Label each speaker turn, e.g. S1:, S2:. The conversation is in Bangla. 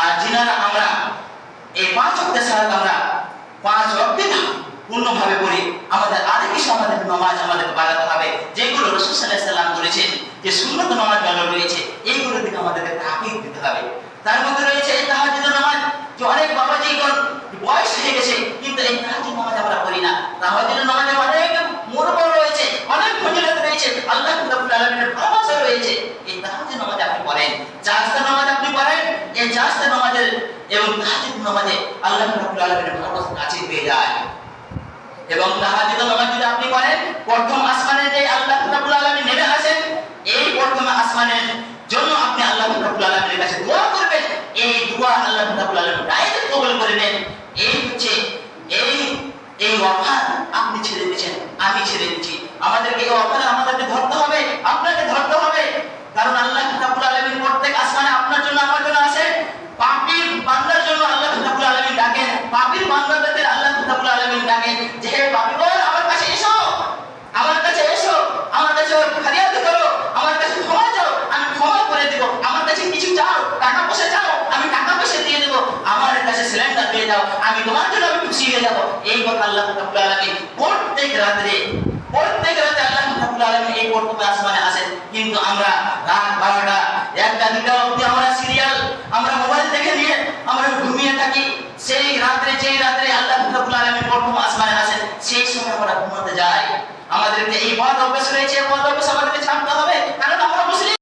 S1: আর যিনারা আমরা এই 5 ওয়াক্তের সালাত আমরা 5 ওয়াক্তে পূর্ণভাবে পড়ি, আমাদের আরেক কিছু আমাদের নামাজ আমাদেরকে বাড়াতে হবে, যেগুলো রাসূল সাল্লাল্লাহু আলাইহি সাল্লাম বলেছেন যে সুন্নত নামাজ গুলো রয়েছে, এইগুলোর দিকে আমাদেরকে তাকিদ দিতে হবে। তার মধ্যে রয়েছে এই তাহাজ্জুদ নামাজ, যে অনেক বাবাজিগণ বয়স হয়ে গেছে কিন্তু এই তাহাজ্জুদ নামাজ আমরা পড়ি না। তাহাজ্জুদ নামাজে অনেক মূল্য রয়েছে, অনেক ফজিলত রয়েছে, আল্লাহ রাব্বুল আলামিনের ভালোবাসা রয়েছে। এই তাহাজ্জুদ নামাজ আপনি পড়েন, জাযতা নামাজ আপনি পড়েন, এই জাযতা নামাজের এবং তাহাজ্জুদ নামাজে আল্লাহ রাব্বুল আলামিনের ভালোবাসা কাছে পেয়ে যায়। এবং তাহাজ্জুদ নামাজ যদি আপনি পড়েন, প্রথম আসমানে যে আল্লাহ রাব্বুল আলামিন নেমে আসেন, এই প্রথম আসমানের জন্য আপনি আল্লাহ রাব্বুল আলামিনের কাছে দোয়া করবেন, এই দোয়া আল্লাহ রাব্বুল আলামিন ডাইরেক্ট কবুল করে নেন। এই হচ্ছে এই ওয়াফা আপনি ছেড়ে দিয়েছেন, আমি ছেড়ে দিচ্ছি। আমাদেরকে এই ওয়াফা আমাদেরকে ধরতে হবে, আপনাকে ধরতে হবে, কারণ আল্লাহ রাব্বুল আলামিন প্রত্যেক আসমানে আপনার জন্য আমার জন্য আসেন। পাপীর বান্দার জন্য আল্লাহ রাব্বুল আলামিন ডাকেন, পাপীর বান্দাদের আল্লাহ রাব্বুল আলামিন ডাকেন যে হে পাপীগণ আমার কাছে এসো, আমার কাছে এসো, আমার কাছে ফরিয়াদ করো, আমার কাছে ক্ষমা চাও, আমি ক্ষমা করে দেব। আমার কাছে কিছু চাও, টাকা পয়সা চাও, আমি টাকা পয়সা দিয়ে দেব। আমার কাছে সিলিন্ডার দিয়ে দাও, আমি তোমার জন্য আমি খুশি হয়ে যাব। এই কথা আল্লাহ রাব্বুল আলামিন প্রত্যেক রাতে আল্লাহ রাব্বুল আলামিন এই প্রথম আসমানে আসেন। কিন্তু আমরা রাত 12টা 1টা 2টা অবধি আমরা সিরিয়াল, আমরা মোবাইল দেখে নিয়ে আমরা ঘুমিয়ে থাকি। সেই রাত্রে আল্লাহ রাব্বুল আলামিন প্রথম আসমানে আসেন, সেই সময় আমরা ঘুমাতে যাই। আমাদেরকে এই বদ অভ্যাস রয়েছে, বদ অভ্যাস আমাদেরকে ছাড়তে হবে।